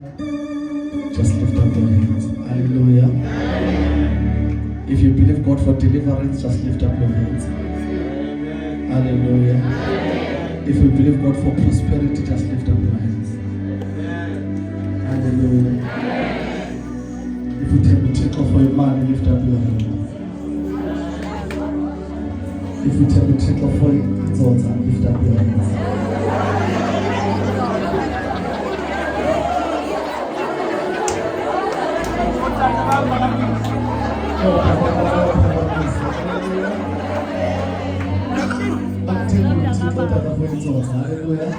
Just lift up your hands. Hallelujah. If you believe God for deliverance, just lift up your hands. Hallelujah. If you believe God for prosperity, just lift up your hands. Hallelujah. If you take off for your money, lift up your hands. If you take off for your daughter, lift up your hands. Hallelujah.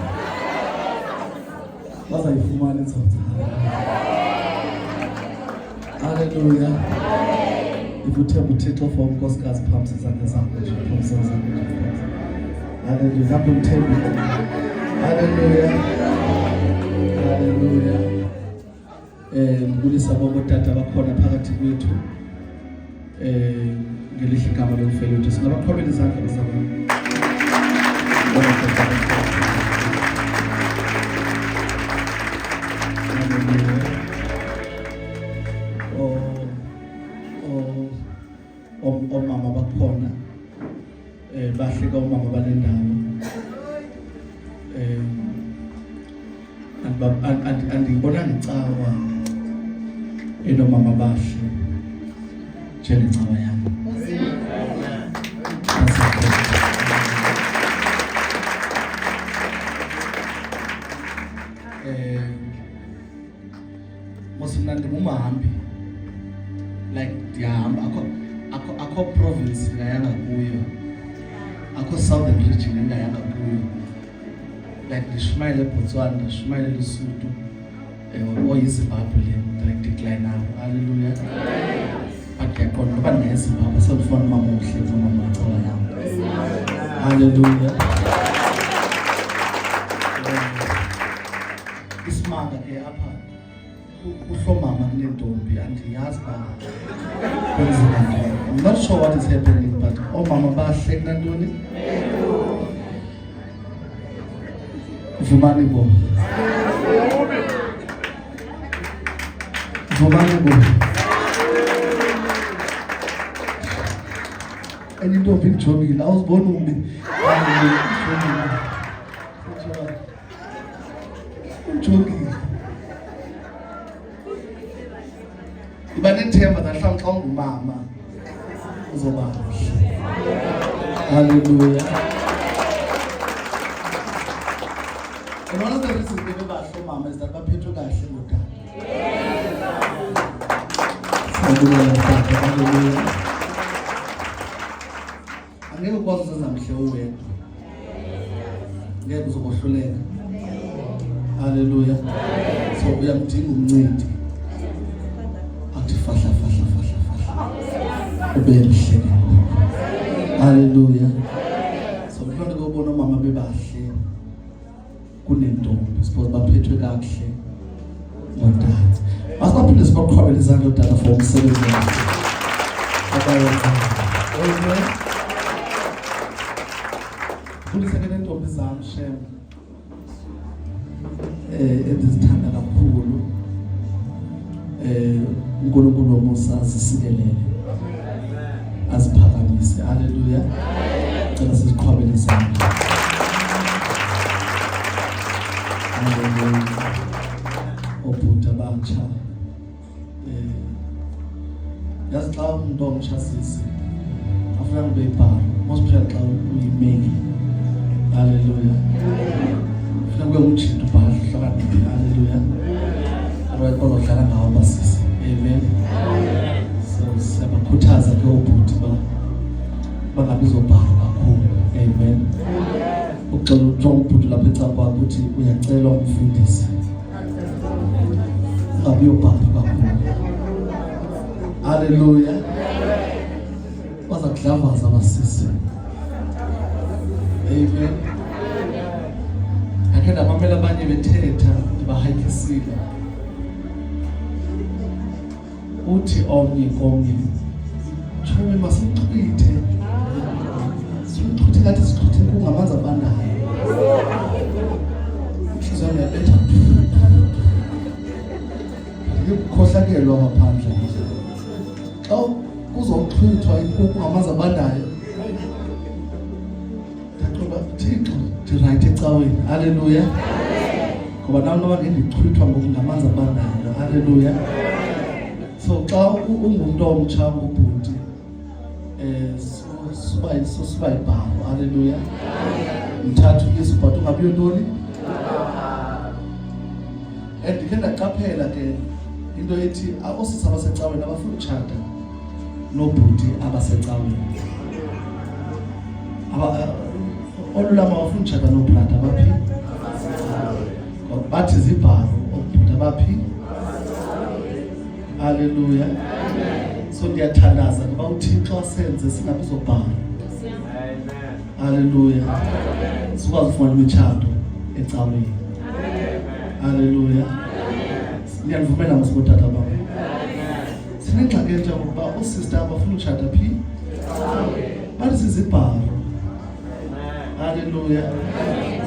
Bazayifumana inzondo. Hallelujah. If you take uthetho for unkosikazi phambi zakhe zakho nje phambi zakhe. Hallelujah. Lapho umthembi. Hallelujah. Hallelujah. Ngibulisa bonke otata bakhona phakathi kwethu. Ngelihle igama lomfelo wethu. Singabakhomela izandla basabona. Omama bakhona bahleka omama balendawo andibona ngicawa enomama bahle njengecawa yami mosina ndingumahambi like ndiyahamba akho province ngayanga kuyo, akho southern region ngayanga kuyo, like ndishumayele eBotswana, ndishumayele eLesotho or iZimbabwe like decline now. Hallelujah. But ngiyaqonda ngoba neZimbabwe selifuna mama ohle mama macala yami. Hallelujah. Isimanga ke apha uhlomama kunentombi andiyazi ba I'm not sure what is happening, but omama bahle kunantoni vumani bo enye intombi ngijongile awuzibona umbi ujongile iba nethemba mhlawumbe xa ungumama uzoba kuhle. Hallelujah. And one of the reasons they never show mama is that baphethwe kahle ngotata. Hallelujah. Angeke ukwazi ukwenza mhle uwedwa. Ngeke uzokohluleka. Hallelujah. So uyamdinga umncedi. Fahla. Ubemhle. Hallelujah. So kufanele ukubona omama bebahle kunentombi, suppose baphethwe kahle ngotata. Asibaphinde sibakhwabele izandla odala for umsebenzi wakhe. Amen. Kulise ke nentombi zami shem. Endizithanda kakhulu. uNkulunkulu womusa azisikelele aziphakamise. Hallelujah. Cela siziqhwabele izandla. Obhuti abatsha yazi xa umuntu omtsha sisi afuna ube ibhala mosiphela xa uyimeli. Hallelujah. Ufuna kube umjinto ubhala hlakaniphe. Hallelujah. Kodwa ngawo basisi. Amen. So siyabakhuthaza ke obhuti bangabizobhala kakhulu. Amen. Ucela ubhuti lapha eCaphwa ukuthi uyacela umfundisi ngabiyobhala kakhulu. Hallelujah. Baza kudlavaza basisi. Amen. Akhe ndabamela abanye bethetha ndibahayikisile. Uthi omnye komnye Chobe masichithe kathi sichithe kungamanzi abandayo. Sizona betha ukukhohlakelwa ngaphandle xa kuzoxhuthwa inkukhu ngamanzi abandayo ndaqoba Thixo ndirayithi ecaweni. Haleluya. Ngoba nam noba ngendichithwa ngamanzi abandayo. Haleluya. So xa ungumntu omtsha ngobhuti suba yibhawo. Haleluya. Mthatha uYesu but ungabiyo ntoni. And ndikhe ndaqaphela ke into ethi oosisi abasecaweni abafuna utshata nobhuti abasecaweni. Olulama abafuna utshata nobrata abaphi. Bathi zibharo obhuti abaphi. Haleluya. So ndiyathandaza ngoba uThixo asenze singabi zobharo. Haleluya. Sikwazi ukufumana imitshato ecaweni. Haleluya. Niyavumela ngosibotata baba. Sinengxaki entsha ngokuba oosista abafuna utshata phi. Bathi sizibharo. Haleluya.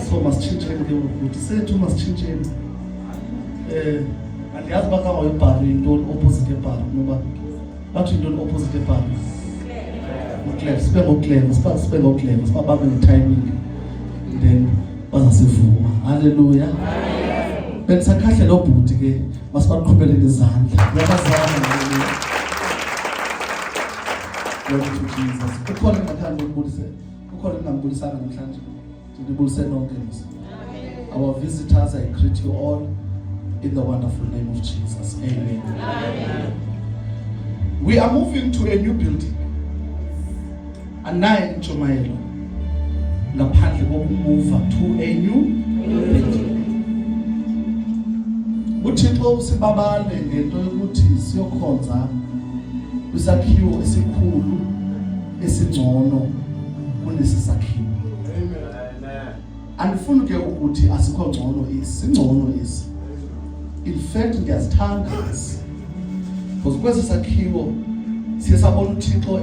So masitshintsheni ke ukuthi sethu masitshintsheni. Andiyazi uba kangwa ibharo yintoni opposite ebharo ngoba bathi yintoni opposite ebharo. Uclever, sibe ngoclever, sibe ngoclever, sibabambe ngetiming then bazasivuma. Haleluya. Bendisakhahle lo bhuti ke masibaqhubelele izandla. Ngiyabazama haleluya. Glory to Jesus. Ukhona engathanda ukubulisa. Ukhona engambulisanga namhlanje. Ndibulise nonke nisi. Our visitors, I greet you all in the wonderful name of Jesus. Amen. Amen. We are moving to a new building. Anayi intshumayelo ngaphandle kokumuva to a new building. uThixo usibabale ngento yokuthi siyokhonza kwisakhiwo esikhulu esingcono kunesi sakhiwo. Amen. Andifuni ke ukuthi asikho ngcono isingcono isi. In fact ngiyasithanda isi. Because kwesi sakhiwo siyasabona uThixo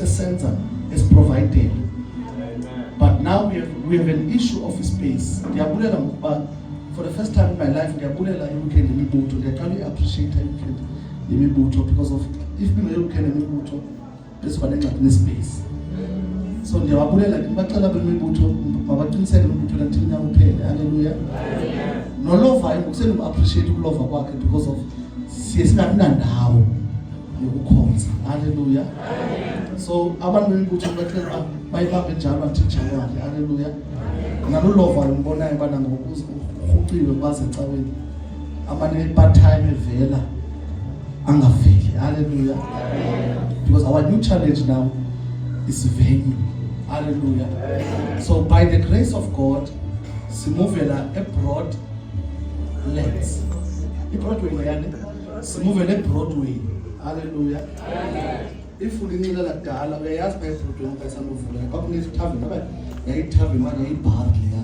esenza provided. But now we have an issue of space. Ndiyabulela ngokuba for the first time in my life ndiyabulela iweekend yemibutho. Ndiyaqala appreciate iweekend yemibutho because of if bino iweekend yemibutho bese banengxaki nespace. So ndiyabulela ngibacela bemibutho mabaqiniseke imibutho lanthini yakuphela. Haleluya. Nolova ngokuseni appreciate ukulova kwakhe because of singabi nandawo yokukhonza. Haleluya. So abantu bemibutho bacela bayibambe njalo until January. Haleluya. Nalolova ngibona ibana ngokuziqhuqiwe kwasecaweni amane part time evela angaveli. Haleluya. Because our new challenge now is venue. Hallelujah. So by the grace of God simuvela abroad lands. Broadway yani simuvela Broadway. Hallelujah. If ulincela lakudala uyayazi ba Broadway ngasanovula kwakunethi tavern aba yayitavern manje yayibar leya.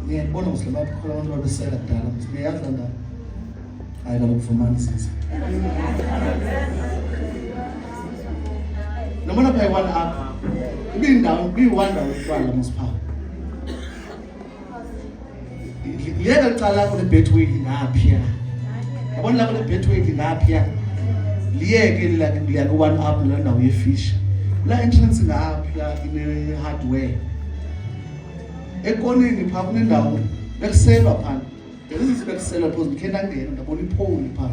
Ngiyabona usilema khona abantu babesela kudala siyayazi la hayi la kufumanisisa. Nomana pay one up. Being down, be one down with one muspa. Let us tell the betway in up here. I want to the betway in up here. Lieg like one up and now we fish. La entrance in up here in a hardware. A corner in the public down, let's save upon. This is the seller post, can I get the body pole in part.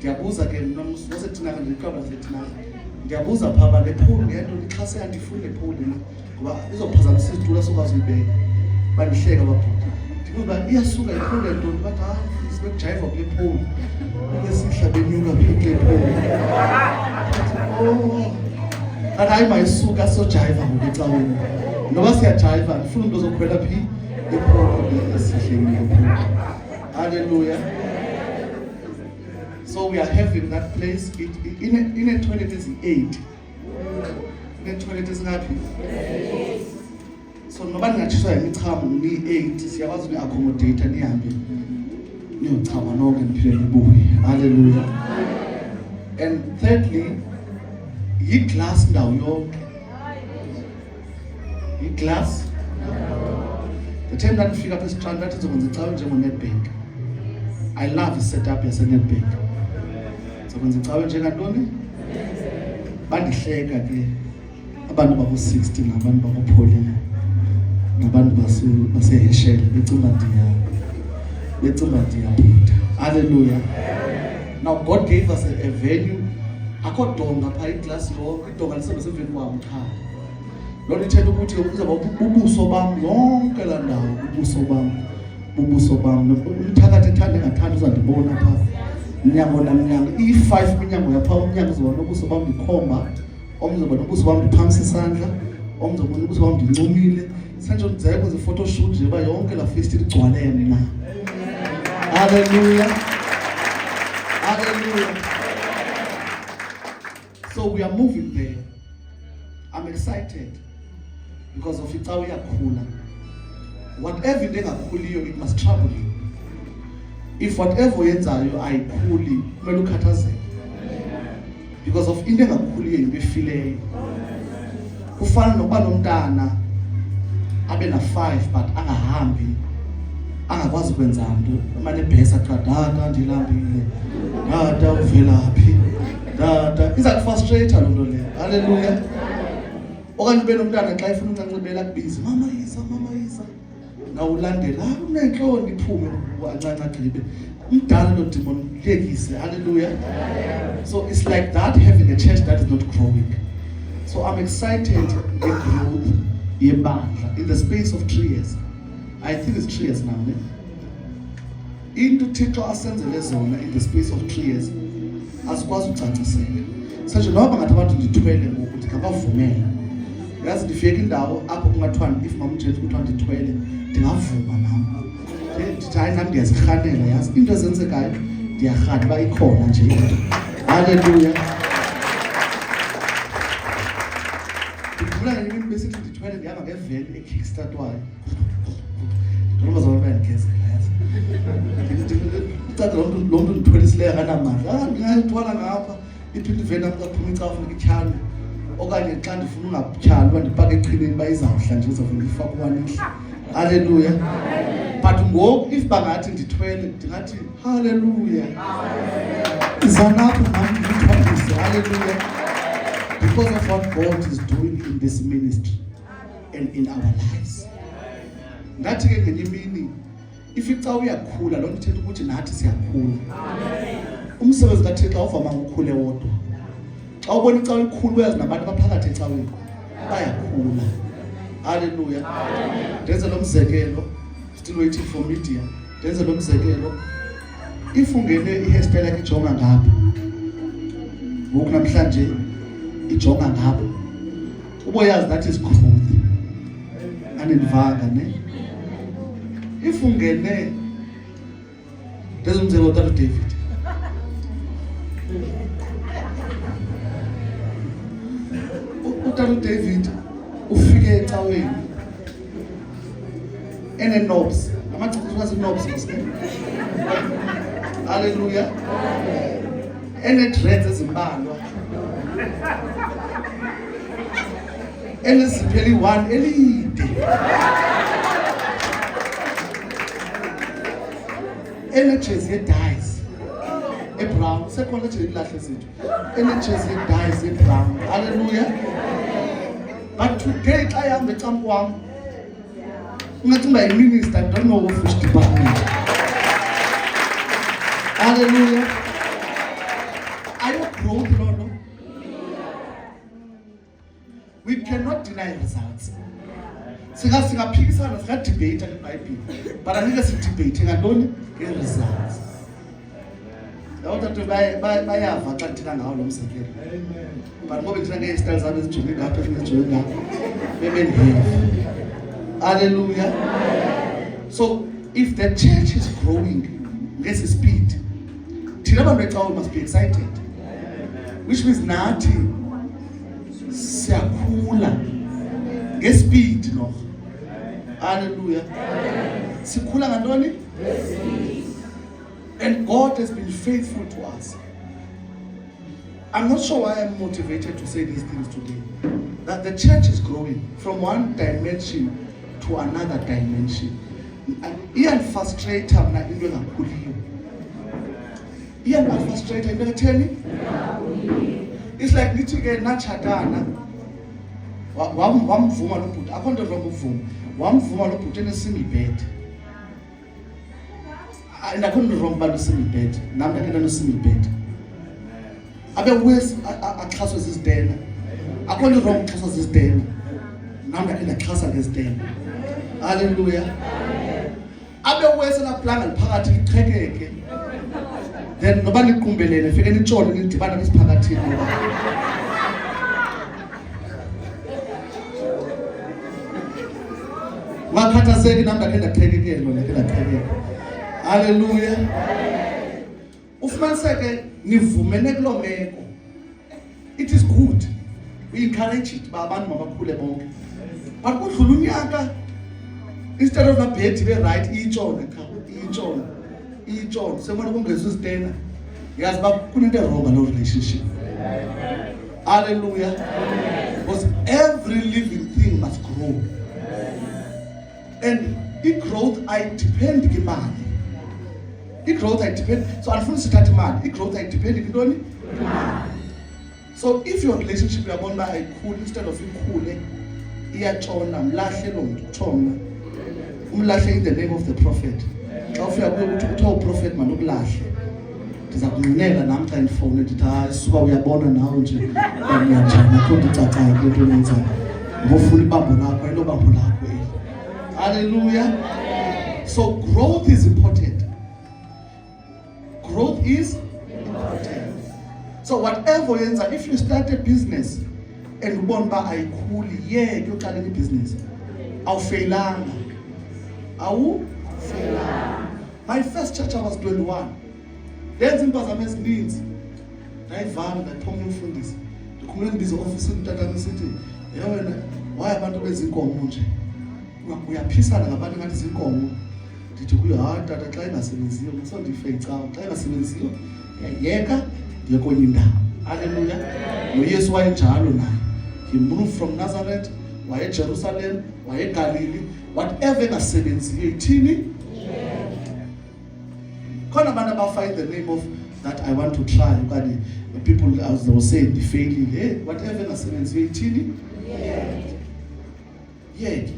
The abuse again, no, was it not recover it now? Ndiyabuza phaba le pool ngento ixhase andifuni le pool ngoba izophazamisa isitulo sokwazi ibe bandihleka ababhuti ndikuba iyasuka ipool lento bathi sibe kujive kule pool esihla benyuka kule pool kanti hayi mayisuka so jive ngokucaweni noba siyajive ndifuna into zokukhwela phi ipool esihleni pool. Hallelujah. So we are having that place in a toilet is 8. In a toilet is happy. So nobody ngatshiswa yimichamo ni 8 siyakwazi ni accommodate nihambe niyochama nonke niphile nibuye. Hallelujah. And thirdly, yi-glass ndawo yonke. Yi-glass. The time that nifika apha esitrand bathi izokwenza icawe njengo-Nedbank. I love i-setup yaseNedbank. Sakwenza icawe njengantoni? Bandihleka ke abantu bako-60 nabantu bako-Pauline nabantu baseheshele becimba ndiyabhuda. Hallelujah. Now God gave us a venue. Akho donga pha iglass door, idonga lisebenza emveni kwabo cha. Lona ithetha ukuthi uzaba ubuso bami yonke la ndawo, ubuso bami. Umthakathi ethanda ngathanda uzandibona pha. Minyango naminyango, i5 minyango yapha umnyango uzobona ubuso bami ndikhomba, omzobona ubuso bami ndiphamisa isandla, omzobona ubuso bami ndincumile. Sanje ndizaya kwenza photo shoot nje ba yonke la fest igcwale mina. Hallelujah. Hallelujah. So we are moving there. I'm excited because of icawe yakhula. Whatever into engakhuliyo, it must trouble you. If whatever yenzayo ayikhuli, kumele ukhathazeke. Because of into engakhuliyo into efileyo. Kufana nokuba nomntana abe na 5 but angahambi, angakwazi ukwenza into. Manje ebhesa xa dada ndilambile. Dada uvelaphi? Dada iza kufrustrate lo nto leyo. Hallelujah. Okanye ube nomntana xa efuna uncancibela kubiza, mama isa. Nawulandela unenhloni iphume wancanca gqibe. Umdala lo demon lekise. Hallelujah. So it's like that, having a church that is not growing. So I'm excited the growth yebandla in the space of 3 years. I think it's 3 years now. Into Thixo asenzele zona in the space of 3 years. Asikwazi ucaciseka. Sanje noba ngathi abantu ndithwele ngoku ndingabavumela. Yazi ndifike indawo apho kungathiwa if mama uJesu kuthiwa ndithwele ndingavuma nami. Ndithi hayi nami ndiyazirhanela yazi into ezenzekayo ndiyarhana uba ikhona nje into. Hallelujah. Ndikhumbula ngenye imini besithi ndithwele ndihamba ngeveni ekickstartwayo. Njengoba zona bayandigezela yazi. Lo muntu ndithwelisileyo akanamandla. Ndingayithwala ngapha iphinde iveni apho kaphuma icawa funeka ityhalwe. Okanye xa ndifuna ungatyhalwa uba ndipake eqhineni uba izawuhla nje izawuvela ifakwe uwanihla. Hallelujah. But ngoku if bangathi ndithwele ndingathi hallelujah. Izanapho nami ndithwalise. Hallelujah. Because of what God is doing in this ministry and in our lives. Ngathi ke ngenye imini if icawa iyakhula loo nto ithetha ukuthi nathi siyakhula. Umsebenzi kaThixo awuvama ukukhule wodwa. Xa ubona icawa ikhulu uyazi nabantu abaphakathi ecaweni bayakhula. Hallelujah. Ndenze lo mzekelo, still waiting for media. Ndenze lo mzekelo. If ungene i-hairstyle yakhe ijonga ngapha, ngoku namhlanje ijonga ngapha, uboyazi that is growth. Anendivanga ne? If ungene, ndenze umzekelo uTata David. uTata David ufike ecaweni ene-knobs, amacikuzi knobs msine. Hallelujah. Ene-dreads ezimbalwa, enezipho eli-1 elide, ene-jezi ye-dyes ebrown. Sekhona nje ilahle zethu, ene-jezi ye-dyes ebrown. Hallelujah. But today xa ihamba ecampini kwam ungathi uba yi-minister, I don't know of which department. Hallelujah. Are you growth, Lord? We cannot deny results. Singaphikisana, singadebate ngeBhayibhile, but angeke sidebate ngantoni? Nge-results. Abantu bayava xa ndithetha ngawo lo mzekelo. But ngoba ndithetha ngee-style zabo ezijonge ngapha ezijonge ngapha bebendiheva. Hallelujah. So if the church is growing ngesi speed, thina bantu becawa must be excited. Which means nathi siyakhula ngespeed no. Hallelujah. Sikhula ngantoni? And God has been faithful to us. I'm not sure why I'm motivated to say these things today. That the church is growing from one dimension to another dimension. Iyan frustrate mna into engakhuliyo. iyangafrustrate into etheni. It's like lithi ke nachatana wamvuma lo bhuti akho nto wrong ukuvuma wamvuma lo bhuti enesingle bed akho nto wrong ba single bed nami ke no single bed abe wes axhaswe zizidena akho nto wrong axhaswe zizidena nami ke ndaxhasa ngezidena. Hallelujah. Abe wes la planga liphakathi liqhekeke then noba niqumbelene fike nitshole nidibana besiphakathini wakhathazeki nami ndakhe ndaqhekekelwa ndakhe ndaqhekeka. Hallelujah. Ufumaniseke nivumene kuloo meko. It is good. We encourage it ba abantu mabakhule bonke. But kudlula unyaka instead of abhethi be right itshone itshone semana kungezwe isitena yazi ba kunento wrong no relationship. Hallelujah. Because every living thing must grow. And growth I depend kimali. Growth I depend. So anifuna sithathe imali. Growth I depend kintoni? So if your relationship uyabona ayikhuli instead of ikhule iyatshona mlahle lo muntu utshona. Umlahle in the name of the prophet. Xa ufika kuye ukuthi uthiwa uprofet man ukulahle. Ndiza kunqinela nami xa ndifone ndithi hayi suka uyabona nawe nje uyanjani akho ndicacayo into enyenzayo. Ngofuna ibambo lakho ayilo bambo lakho eli. Hallelujah. So growth is important. Growth is important. So whatever yenza, if you start a business and ubona ba ayikhuli yeke uqala i business awufailanga. My first church I was 21. Lenza impazamo ezininzi. Ndayivala ndaphuma umfundisi. Ndikhumule ndibiza office umntana ngisithi, "Ya wena, why abantu bezinkomo nje? Uyaphisana ngabantu ngathi izinkomo." Ndithi kuyo, "Hayi tata xa ingasebenziyo, ngisondifeyicawa. Xa ingasebenziyo, yeka yekonye indawo." Hallelujah. noYesu wayenjalo naye. He moved from Nazareth, waye Jerusalem, waye Galilee, whatever engasebenziyo ithini? Khona abantu abafind the name of that I want to try. Ukani people as they were saying the failing, hey, whatever engasebenziyo ithini? Yeke.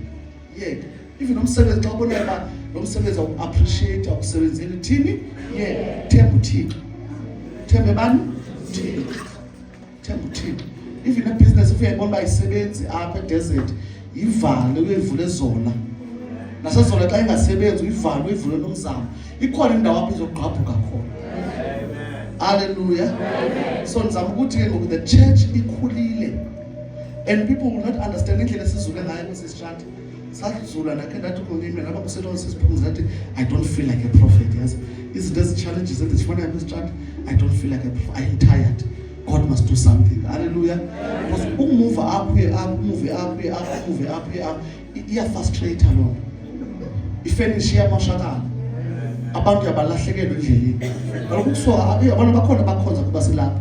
If nomsebenzi xa ubona ba nomsebenzi appreciate ukusebenzela ithini? Themba uThixo. Themba bani? Themba uThixo. Even a business if uyayibona ba isebenzi apha desert, ivale uyevule zona. Nasezola xa ingasebenzi uyivale uyivule nomzamo. Ikhona indawo apho izogqabhuka khona. Hallelujah. So nizama ukuthi ke ngoku the church ikhulile and people will not understand indlela esizule ngayo kwesistrand. Sadlula nakhe ndathi kunini ngaba kusetho sisiphunza that I don't feel like a prophet. Yes, is these challenges that zifuna kwesistrand. I don't feel like a prophet. I am tired. God must do something. Hallelujah. Because move up here up, move up here up, move up here up. Iya frustrate alone. Ifinish yamashakala. Abantu yabalahlekelwe endleleni. Lokhu kusuka abantu bakhona bakhonza kuba silapha.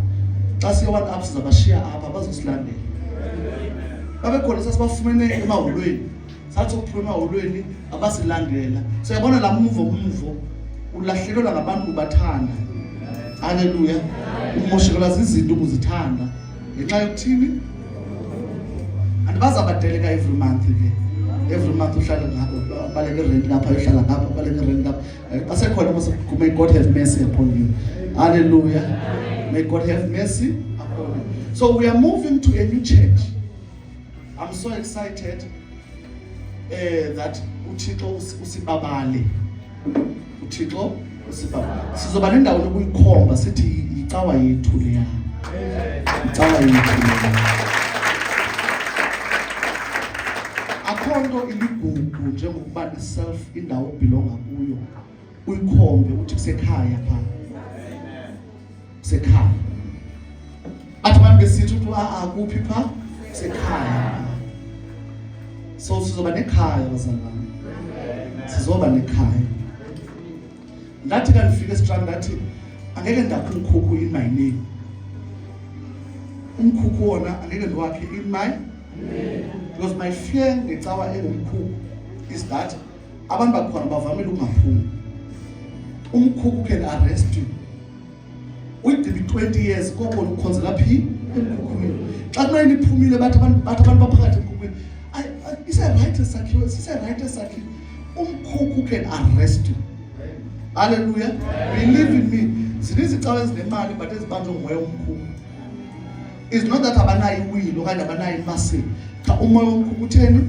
Xa siya one ups zabashiya apha bazosilandela. Babe khona sasibafumene emahholweni. Sathi ukuphuma emahholweni abasilandela. So yabona la umuvo ulahlekelwa ngabantu ubathanda. Hallelujah. Umoshekelwa izinto ubuzithanda. Ngenxa yokuthini? Andibazabadeleka every month ke. Every month uhlala ngapha baleke rent lapha uhlala ngapha baleke rent lapha basekhona mase may God have mercy upon you. Hallelujah. May God have mercy upon you. So we are moving to a new church. I'm so excited that uThixo usibabale. uThixo usibabale. Sizoba nendawo yokuyikhomba sithi icawa yethu leya. Icawa yethu. Akhondo iligugu njengokuba iself indawo belonga kuyo uyikhombe uthi kusekhaya pha kusekhaya athi manje besithi uthi akuphi pha kusekhaya. So sizoba nekhaya bazalwane, sizoba nekhaya. Ngathi kanifika estrand ngathi angeke ndakho umkhukhu in my name. Umkhukhu wona angeke ndiwakhe in my name. Because my fear ngecawa engumkhukhu is that abantu bakhona bavamile ungaphumi. Umkhukhu can arrest you be 20 years koko ukhonzela phi emkhukhwini. Xa kunani iphumile bathi abantu baphakathi emkhukhwini. Is a right Sakhiwe, is a right Sakhiwe. Umkhukhu can arrest you. Hallelujah. Believe in me. Sinizicawa ezinemali but ezibanjwe ngumoya omkhulu. It's not that abanayo iwilo okanye abanayo imasi. Xa umoya omkhulu utheni?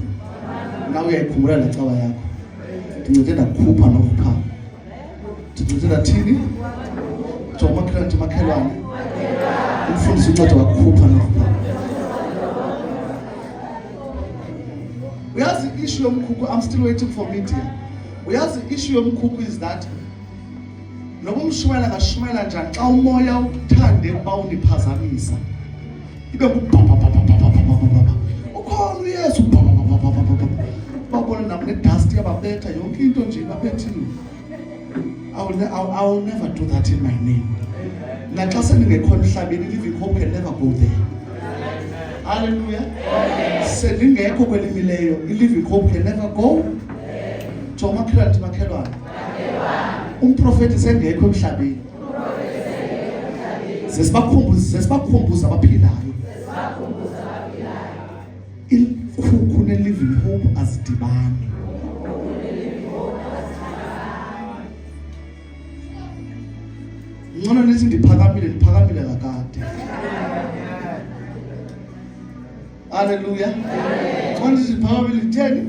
Nawe uyayikhumbula le cawa yakho. Ndincede ndakhupha nokupha. Ndincede ndathini? Jomakhanti makhelwane. Umfundisi uncede wakhupha nokupha. Uyazi issue yomkhukhu, I'm still waiting for media. Uyazi issue yomkhukhu is that noba umshumela ngashumela njani xa umoya uthande ukuba uniphazamisa. Ibe ukhona uYesu babona nabo nedust yababetha yonke into nje babethile. I will never do that in my name. Naxa seningekho emhlabeni, living hope can never go there. Hallelujah. Selingekho kwelimileyo, living hope can never go. Joma Kranti makhelwane. Umprofeti sengekho emhlabeni. Sesibakhumbuza abaphilayo. Ikhukhu ne-living hope azidibani. Ngcono nithi ndiphakamile kakade. Hallelujah. Ngcono nithi ndiphakamile nditheni?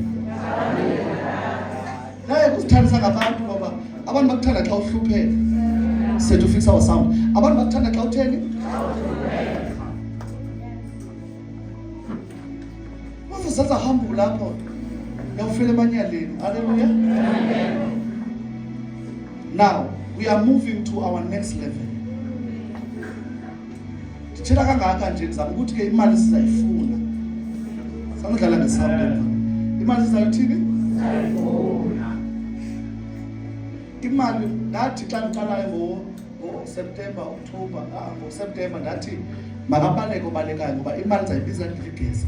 Naye kusithandisa ngabantu baba. Abantu bakuthanda xa uhlupheka. Set to fix our sound. Abantu bakuthanda xa utheni? Mafuzatha humble lapho. Uyawufela emanyaleni. Hallelujah. Now, we are moving to our next level. Ndithela kangaka nje ngizama ukuthi ke imali sizayifuna. Samudlala ngesound emva. Imali sizayithini? Sayifuna. Imali ngathi xa ngiqalayo ngo-September, October, ngo-September ndathi makabaleke obalekayo ngoba imali zayibiza ndigezi.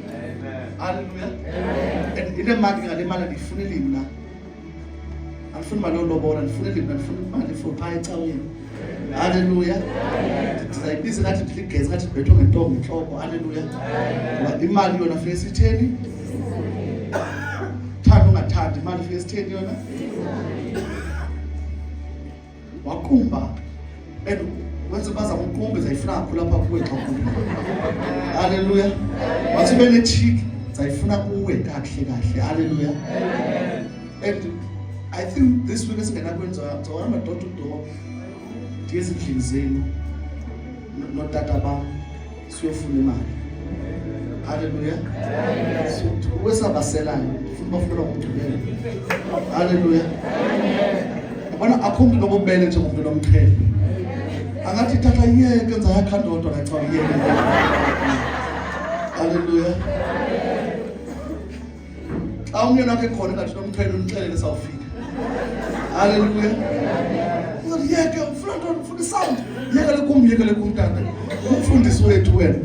Amen. Hallelujah. And ile mali ngale mali ndiyifunele mina. Andifuni imali yolobola, ndifuna imali for phaya ecaweni. Hallelujah. Ndizayibiza ngathi ndigezi ngathi ndibethwe ngentonga entloko. Hallelujah. Ngoba imali yona fike sitheni? Thanda ungathandi imali fike sitheni yona? Wakumba wenza bazama uqumbe zayifuna kakhulu lapha kuwe xa ukhuluma. Hallelujah. Wathi bene chick zayifuna kuwe kahle. Hallelujah. And I think this week esingena kwenza zawona door to door ngezindlini zenu notata bam siyofuna imali. Hallelujah. Wesabaselayo ufuna bafuna ukugqibela. Hallelujah. Bona akhumbi nobubele nje umuntu nomqhele. Angathi tata yeke enza yakha ndodwa la cha yeke. Hallelujah. Awungena ke khona ngathi nomqhele unixelele sawufika. Hallelujah. Yeke ufuna sound. Yekele kumtata. Umfundisi wethu wena.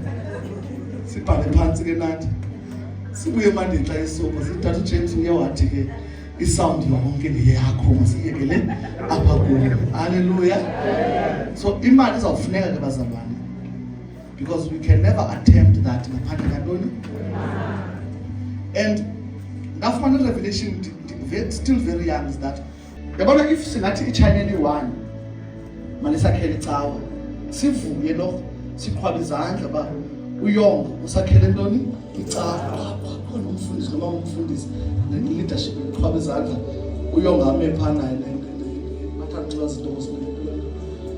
Sibhale phansi ke nathi. Sibuye manje xa isoko sithatha uJames uyawathi ke isound yonke leyakho masiyekele apha kuyo. Hallelujah. So imali izawufuneka ke bazalwane, because we can never attempt that ngaphandle kantoni. And ngafumana revelation still very young is that yabona if singathi iChannel 1 mali sakhele icawa sivuye lo siqhwaba izandla ba uyongo usakhele ntoni icawa khona umfundisi noma umfundisi leadership uqhwaba izandla uyongo ame phana mathathu izinto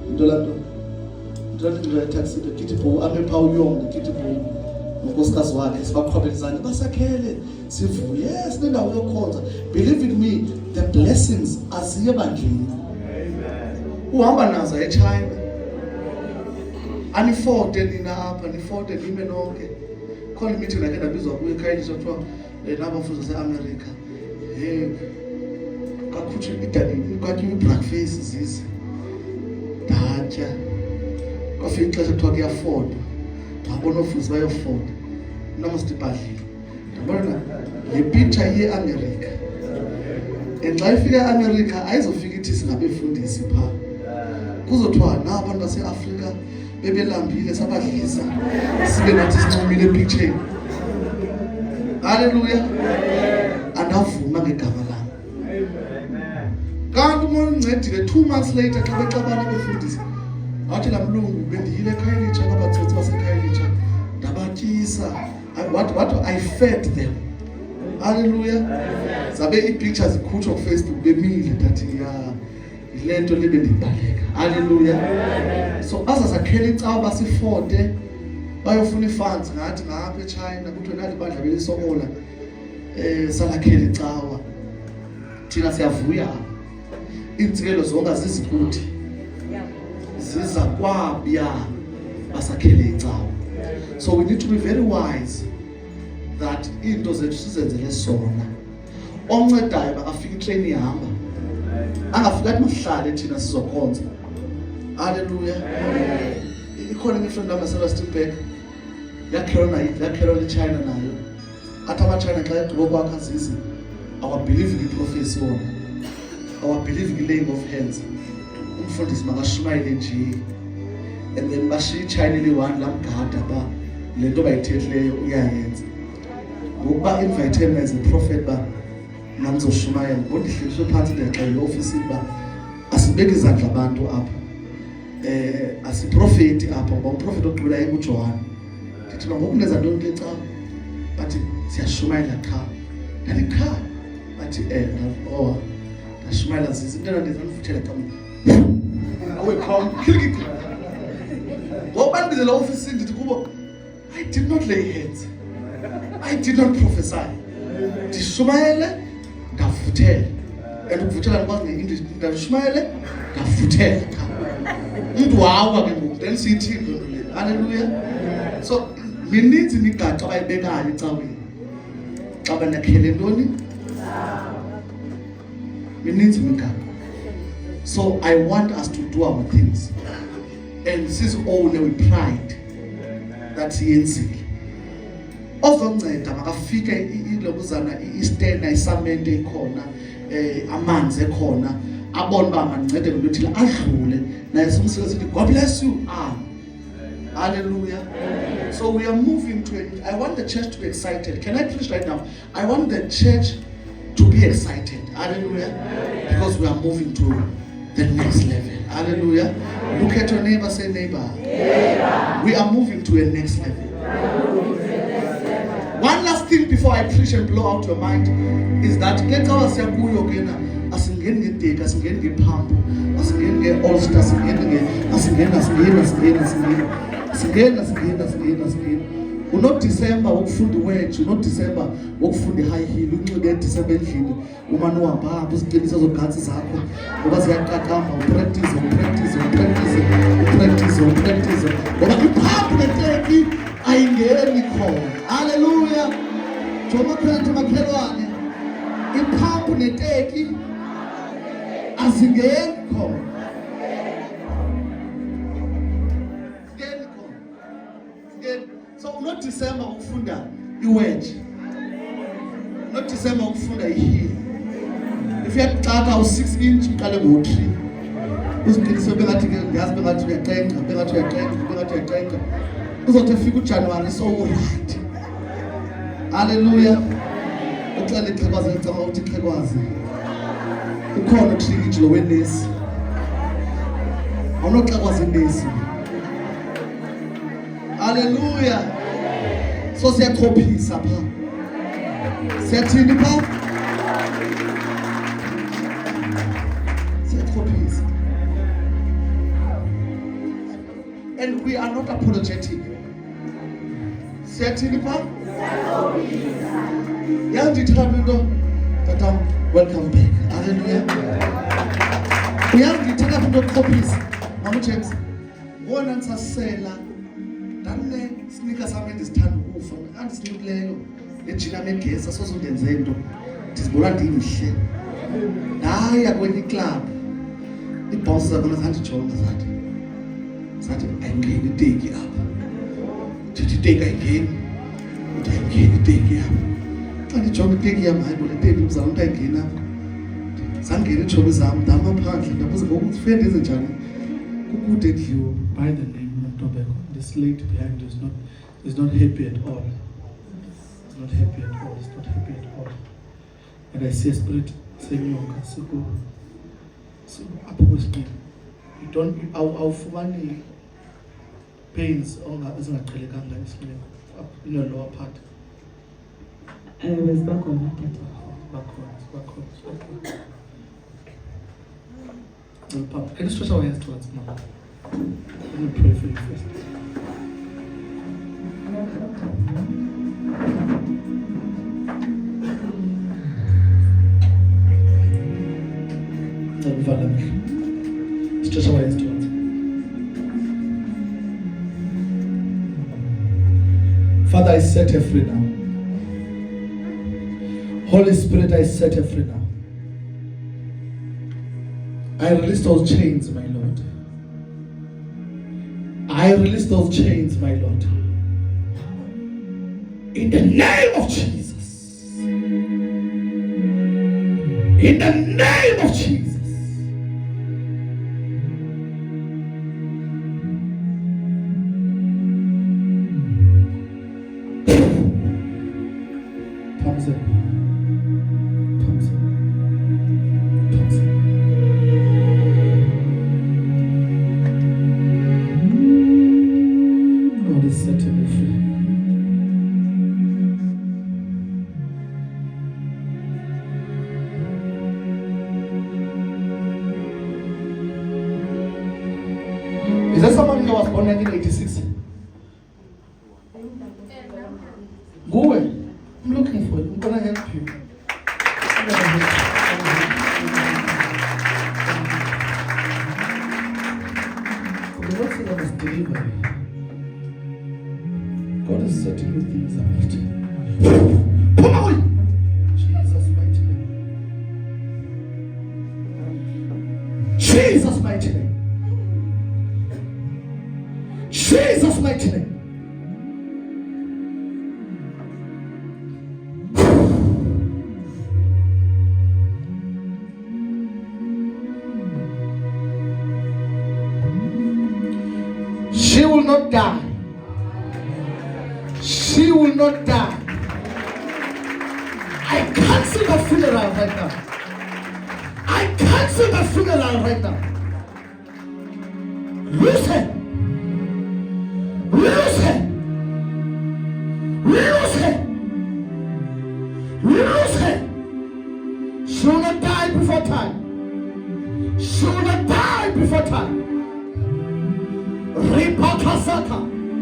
into la taxi kitipho ame pha uyongo kitipho unkosikazi wakhe sibaqhwabela izandla basakhele sivuye yes nendawo yokhonza. Believe in me, the blessings aziye bandleni. Uhamba nazo eChina aniforte nina apha niforte nime nonke khona imeeting lakhe ndabizwa kuyo ekhaya kuthiwa nabafundi baseAmerica kakhuthi idani kwathi ibreakfast zizi datya kwafika ixesha kuthiwa kuyafoda ngabona ofuzi bayofoda noma sidibhadlile ndabona le picture yeAmerica. Xa ifika eAmerica ayizofika ithi singabefundisi pha kuzothiwa nabantu base-Afrika bebelambile sabadlisa sibe nathi sincumile epicture. Hallelujah. Andavuma ngegama lami. Kanti umuntu uncedile 2 months later xa bexabana befundisa. Wathi la mlungu bendiyile eKhayelitsha kabatsotsi baseKhayelitsha ndabatyisa. What I fed them. Hallelujah. Zabe i-pictures ikhutshwa ku Facebook bemile ndathi ya ilento libe ndibhaleka. Hallelujah. So azasakhela icawa basifote bayofuna ifunds ngathi ngapha eChina kuthiwe nali bandla belisokola salakhela icawa. Thina siyavuya. Inzikelo zonke azizikuthi ziza kwabya basakhele icawa. So we need to be very wise that into zethu sizenzele sona. Oncedayo bakafika itrain ihamba. Angafika athi mhlale thina sizokhonza. Hallelujah. Ikhona ifriend nami yaseRustenburg. Yakhelwa eChina nayo. Athi ama-China xa egqiba kwakha azizi awabelieve kwi-prophecy wona. Awabelieve kwi-laying of hands. Umfundisi makashumayele nje. And then bashiya iChina le-1 lamgada ba lento bayithethileyo uyayenza. Ngokuba invite him as a prophet ba namzoshumayela ngondihleliswe phansi ndexela ofisini ba asibeke izandla abantu apha. Asiprofeti apha ngoba umprofeti ogqibela enguJohane. Ndithi ngokuneza nto nke xa bathi siyashumayela qha. Ndathi qha bathi ndashumayela zizinto ndizanifuthela xa. Awe come kilikiki. Ngoba ndizela ofisini ndithi kubo I did not lay hands. I did not prophesy. Ndishumayele ndavuthela. And ukuvuthela ngikwazi nge-English ndishumayele ndavuthela. Umuntu wawa ke ngoku then sithi into le. Hallelujah. So mininzi imigaxa abayibekayo ecaweni. Xa banakhele ntoni? Mininzi imigaxa. So I want us to do our things. And this is all with pride that siyenzile. Ozonceda makafike ilokuzana istena isamente ekhona amanzi ekhona abone ba mancede ngento ethile adlule naye somsebenzi sithi God bless you. Hallelujah. So we are moving to it. I want the church to be excited. Can I preach right now? I want the church to be excited. Hallelujah. Because we are moving to the next level. Hallelujah. Look at your neighbor, say neighbor. We are moving to a next level. One last thing before I preach and blow out your mind is that get our siyakuyo kena asingeni ngedeka asingeni ngephambo asingeni ngeOlster asingeni uno December wokufunda wedge uno December wokufunda high heel unxibe December endlini umane uhamba uziqinisa zogansi zakho ngoba ziyaqaqamba upractice ngoba iphambo neteki ayingeni khona. Hallelujah. Joma khona makhelwane iphambo neteki asingeni khona. So uno December ukufunda iwedge. Uno December ukufunda iheel. If you have tata u6 inch uqale ngo3. Uziqinise bengathi ngiyazi bengathi uyaxenxa. Uzothi fika uJanuary so right. Hallelujah. Uxele ixhekwazi ngicela ukuthi ixhekwazi. Ukhona uTrikiji lo wenesi. Awunoxhekwazi inesi. Hallelujah. So siyachophisa pha. Siyathini pha? Siyachophisa. And we are not apologetic. Siyathini pha? Yandithanda tata welcome back. Hallelujah. Uyangithanda into chophisa. Mama James. Wona ntsasela ndane sinika sami ndisithanda ukufa andisinikileyo ejina megesa sozondenze into ndizibona ndimhle ndaya kwenye club iboss zabona zandijonga zathi ayingeni iteki apha ndithi iteki ayingeni uthi ayingeni iteki apha xa ndijonga iteki yam hayi bona iteki uzama umuntu ayingeni apha zangena iitshomi zam ndama phandle ndabuza ngoku ufike ndenze njani who did you by the name of Tobacco? This lady behind you is not happy at all. It's not happy at all. It's not happy at all. And I see a spirit saying, so up with me. You don't, I'll funny pains in your lower part. I was back on. Can you stretch our hands towards Mom? Let me pray for you first. Stretch our hands towards Him. Father, I set her free now. Holy Spirit, I set her free now. I release those chains, my Lord. I release those chains, my Lord. In the name of Jesus. In the name of Jesus. Is there someone here who was born in 1986? Go away. I'm looking for you. I'm going to help you. The Lord said I was delivering. God is setting you things about. Come away! Jesus' mighty name. Jesus' mighty name. Jesus' mighty name. She will not die. She will not die. I cancel the funeral right now. I cancel the funeral right now. Listen. Lose her. Lose her. Lose her. She will not die before time. She will not die before time. Ripakasaka.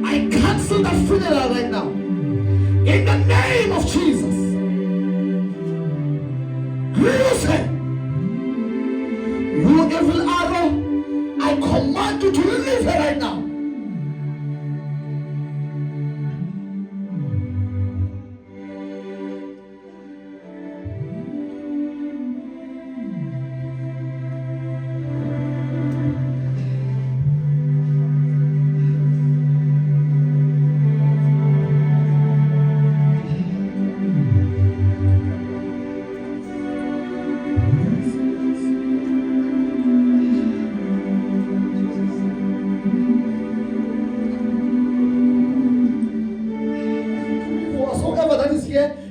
I cancel the funeral right now. In the name of Jesus. Lose her. You evil arrow, I command you to leave her right now.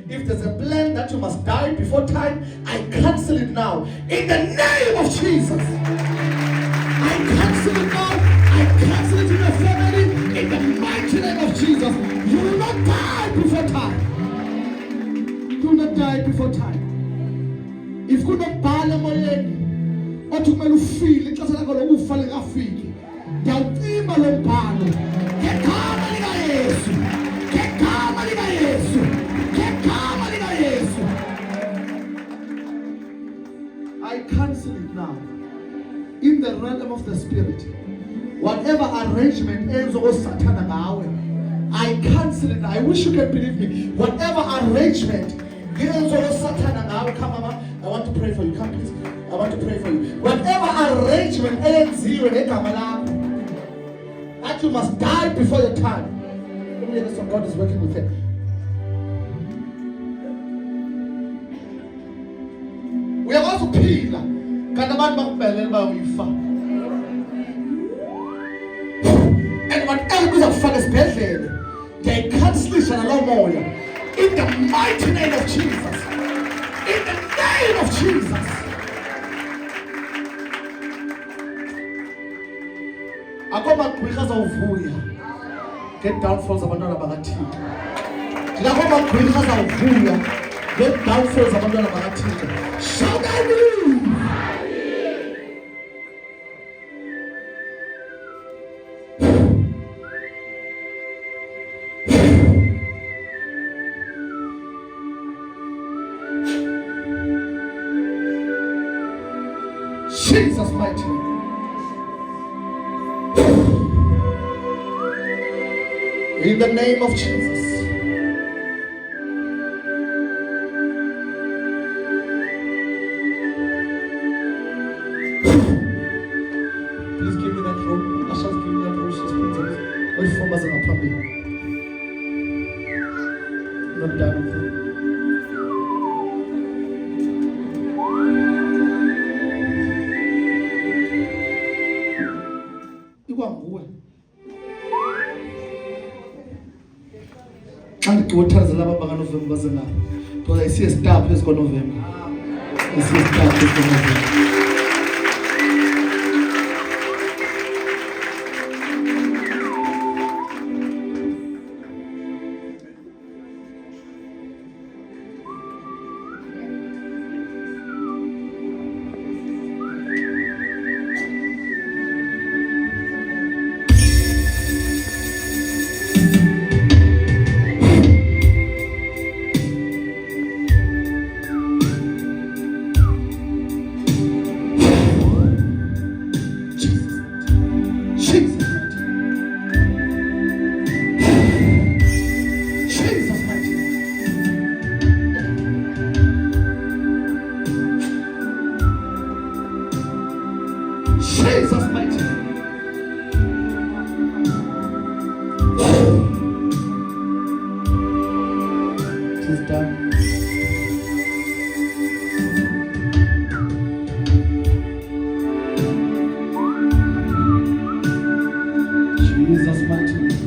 If there's a plan that you must die before time, I cancel it now. In the name of Jesus. I cancel it now. I cancel it in your family. In the mighty name of Jesus. You will not die before time. Do not die before time. If you don't buy the money, or to make you feel it, doesn't go to fall in a fee. They'll be my own body. Get calm, Jesus. Get calm, Jesus. I cancel it now. In the realm of the spirit. Whatever arrangement ends or Satan, I cancel it now. I wish you can believe me. Whatever arrangement ends or Satan, come mama. I want to pray for you. Come please. I want to pray for you. Whatever arrangement ends here, that you must die before your time. So God is working with it. We are also peeling. Can the man back bell and we and whatever kuzakufaka esibhedlela ngiyayikhansilisha nalowo moya in the mighty name of Jesus. In the name of Jesus. Akomagqwirha azawuvuya nge-downfall zabantwana bakaThixo. Akomagqwirha azawuvuya nge-downfall zabantwana bakaThixo. Shout hallelujah. Jesus mighty name. In the name of Jesus. Please give me that rope. Ushers, give me that rope. She's princess. Wait for us and I'll not done with it. Ngikuthandazela ababa kaNovember bazena because I see a star phezu kwaNovember. I see a star phezu kwaNovember. Jesus mighty name. It is done. Jesus mighty name.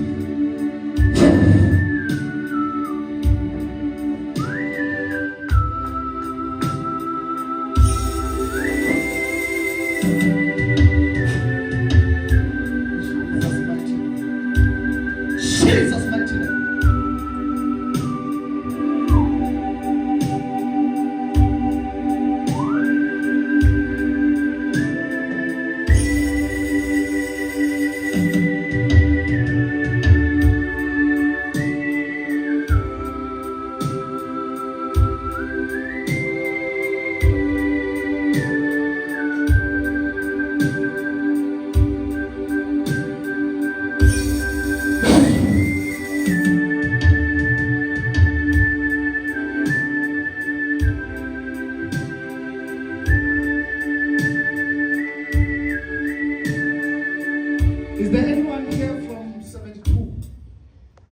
Jesus